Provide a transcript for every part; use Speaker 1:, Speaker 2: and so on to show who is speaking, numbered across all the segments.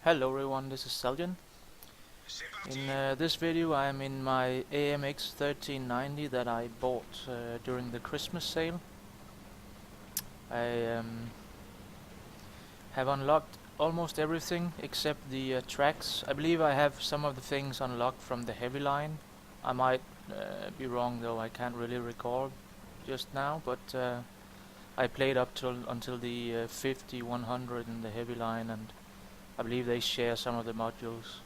Speaker 1: Hello everyone, this is Seljan. In this video I am in my AMX 1390 that I bought during the Christmas sale. I have unlocked almost everything except the tracks. I believe I have some of the things unlocked from the heavy line. I might be wrong though, I can't really recall just now, but I played up until the 50, 100 in the heavy line, and I believe they share some of the modules.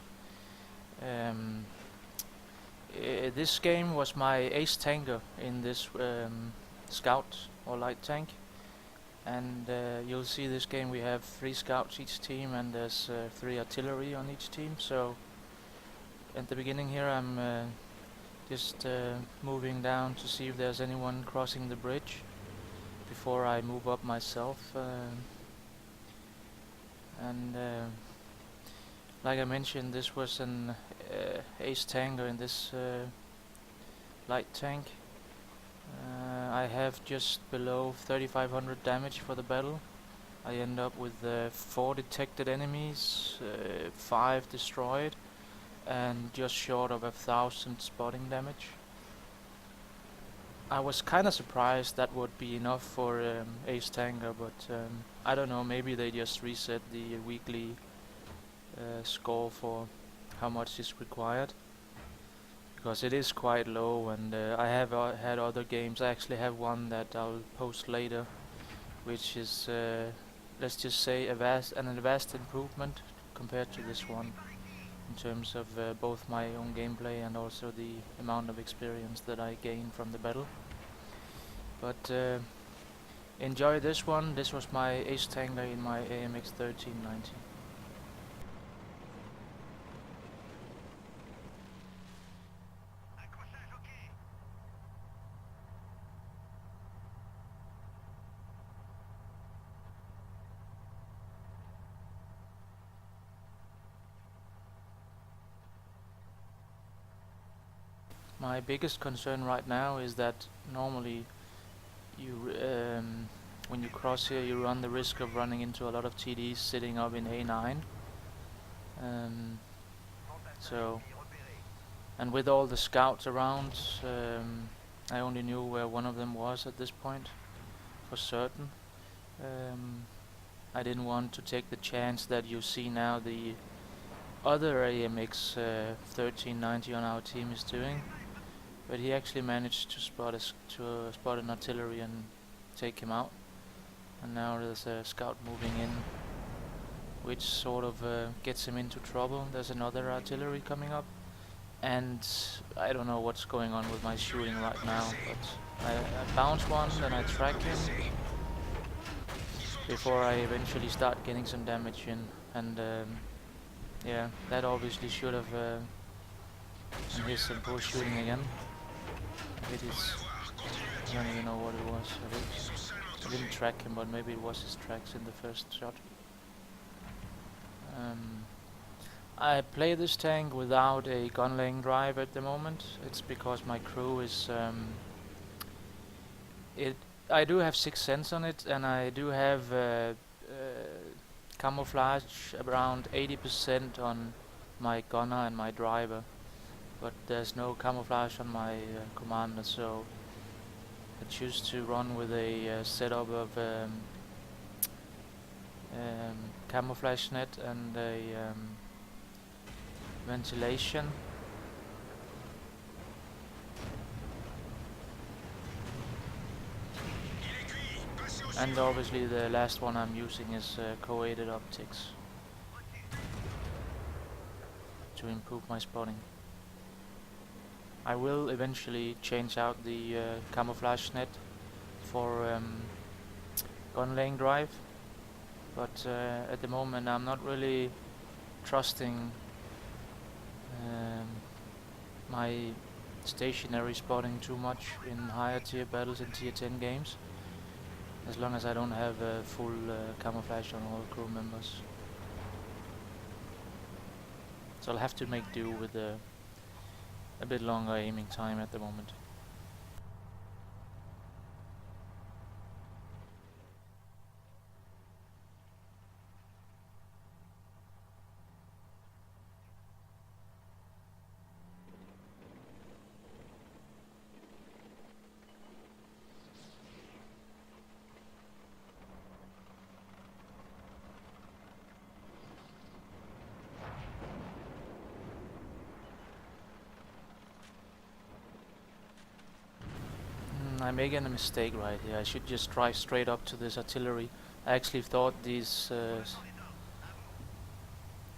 Speaker 1: This game was my ace tanker in this scout or light tank, and you'll see this game we have 3 scouts each team, and there's 3 artillery on each team. So at the beginning here I'm just moving down to see if there's anyone crossing the bridge before I move up myself, and like I mentioned, this was an ace tanker in this light tank. I have just below 3500 damage for the battle. I end up with 4 detected enemies, 5 destroyed, and just short of 1000 spotting damage. I was kinda surprised that would be enough for ace tanker, but I don't know, maybe they just reset the weekly score for how much is required, because it is quite low, and I have had other games. I actually have one that I'll post later, which is let's just say an vast improvement compared to this one in terms of both my own gameplay and also the amount of experience that I gain from the battle. But enjoy this one. This was my ace tanker in my AMX 1390. My biggest concern right now is that normally you when you cross here you run the risk of running into a lot of TDs sitting up in A9. So, and with all the scouts around, I only knew where one of them was at this point for certain. I didn't want to take the chance that you see now the other AMX 1390 on our team is doing, but he actually managed to spot an artillery and take him out. And now there's a scout moving in, which sort of gets him into trouble. There's another artillery coming up, and I don't know what's going on with my shooting right now, but I bounce one, then I track him before I eventually start getting some damage in, and yeah, that obviously should have his some poor shooting again. It is, I don't even know what it was. I didn't track him, but maybe it was his tracks in the first shot. I play this tank without a gun laying drive at the moment. It's because my crew is I do have 6 cents on it, and I do have camouflage around 80% on my gunner and my driver, but there's no camouflage on my commander, so I choose to run with a setup of camouflage net and a ventilation. And obviously the last one I'm using is co-aided optics to improve my spotting. I will eventually change out the camouflage net for gun laying drive, but at the moment I'm not really trusting my stationary spotting too much in higher tier battles in tier 10 games, as long as I don't have full camouflage on all crew members. So I'll have to make do with a bit longer aiming time at the moment. I'm making a mistake right here. I should just drive straight up to this artillery. I actually thought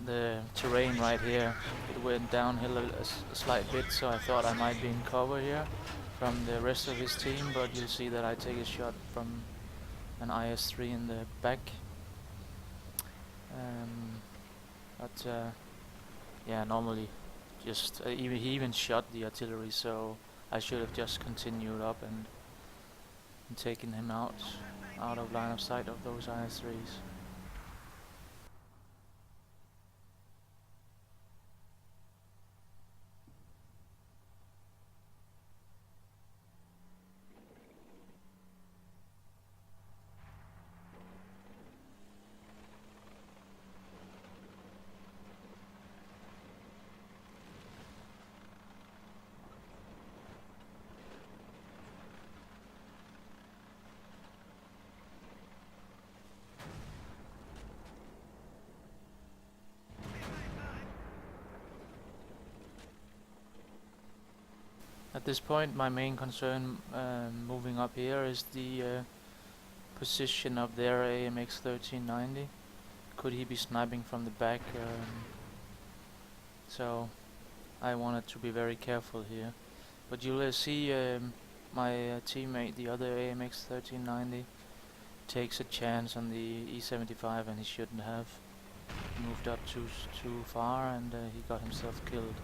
Speaker 1: the terrain right here, it went downhill a slight bit, so I thought I might be in cover here from the rest of his team, but you'll see that I take a shot from an IS-3 in the back. Um, but yeah, normally just he even shot the artillery, so I should have just continued up and taken him out of line of sight of those IS-3s. At this point, my main concern moving up here is the position of their AMX 1390. Could he be sniping from the back? So I wanted to be very careful here. But you'll see my teammate, the other AMX 1390, takes a chance on the E75, and he shouldn't have moved up too far, and he got himself killed.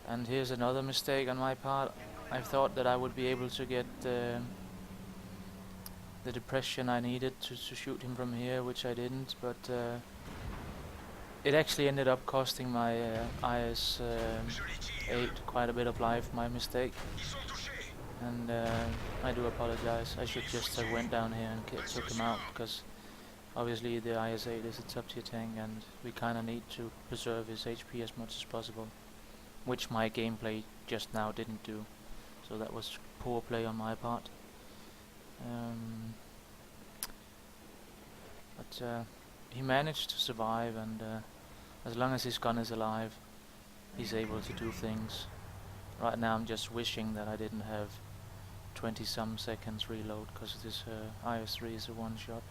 Speaker 1: And here's another mistake on my part. I thought that I would be able to get the depression I needed to shoot him from here, which I didn't, but it actually ended up costing my IS-8 quite a bit of life, my mistake. And I do apologize. I should just have went down here and took him out, because obviously the IS-8 is a top tier tank and we kinda need to preserve his HP as much as possible, which my gameplay just now didn't do. So that was poor play on my part. But he managed to survive, and as long as his gun is alive, he's able to do things. Right now I'm just wishing that I didn't have 20 some seconds reload, because this IS-3 is a one shot.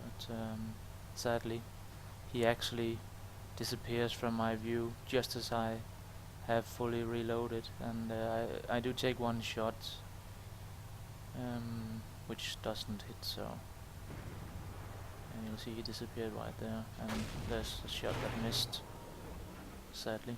Speaker 1: But sadly, he actually disappears from my view just as I have fully reloaded, and I do take one shot, which doesn't hit, so, and you'll see he disappeared right there, and there's a shot that missed, sadly.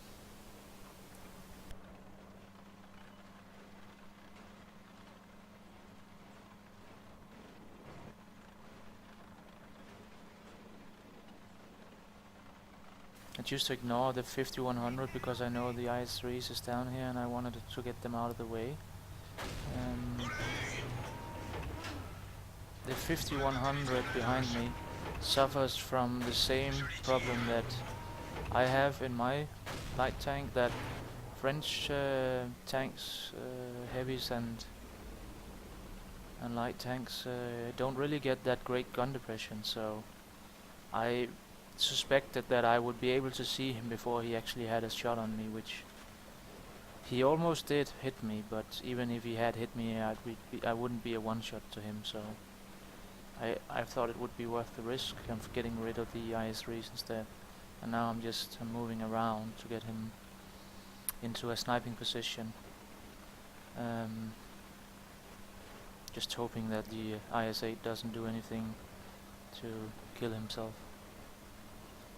Speaker 1: I choose to ignore the 5100 because I know the IS-3s is down here and I wanted to get them out of the way. The 5100 behind me suffers from the same problem that I have in my light tank, that French tanks, heavies and light tanks don't really get that great gun depression, so I suspected that I would be able to see him before he actually had a shot on me, which he almost did hit me, but even if he had hit me, I wouldn't be a one-shot to him, so I thought it would be worth the risk of getting rid of the IS-3s instead. And now I'm just moving around to get him into a sniping position, just hoping that the IS-8 doesn't do anything to kill himself.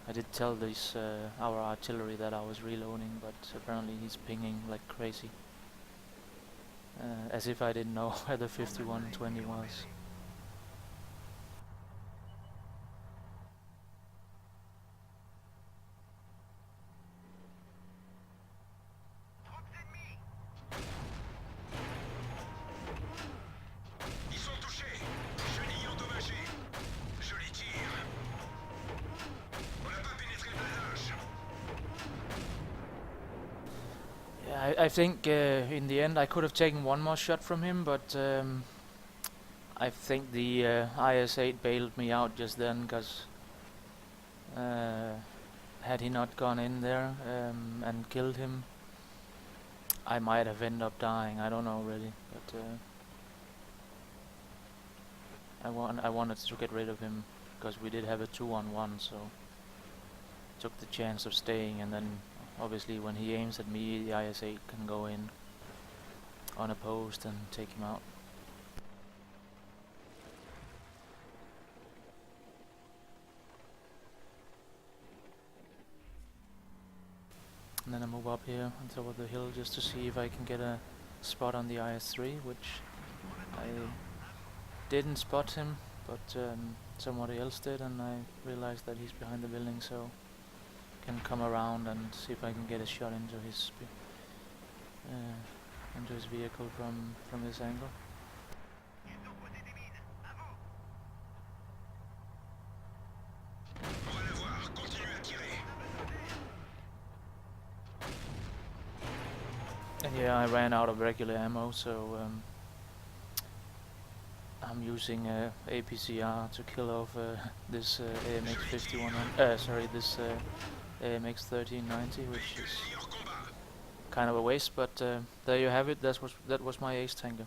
Speaker 1: I did tell this our artillery that I was reloading, but apparently he's pinging like crazy, as if I didn't know where the 5120 was. I think in the end I could have taken one more shot from him, but I think the IS-8 bailed me out just then, because had he not gone in there and killed him, I might have ended up dying. I don't know really, but I wanted to get rid of him because we did have a 2-on-1, so took the chance of staying, and then obviously when he aims at me, the IS-8 can go in unopposed and take him out. And then I move up here on top of the hill just to see if I can get a spot on the IS-3, which I didn't spot him, but somebody else did, and I realized that he's behind the building, so can come around and see if I can get a shot into his vehicle from this angle. And yeah, I ran out of regular ammo, so I'm using APCR to kill off this AMX 5100. Sorry, this AMX 1390, which is kind of a waste. But there you have it. That was my ace tanker.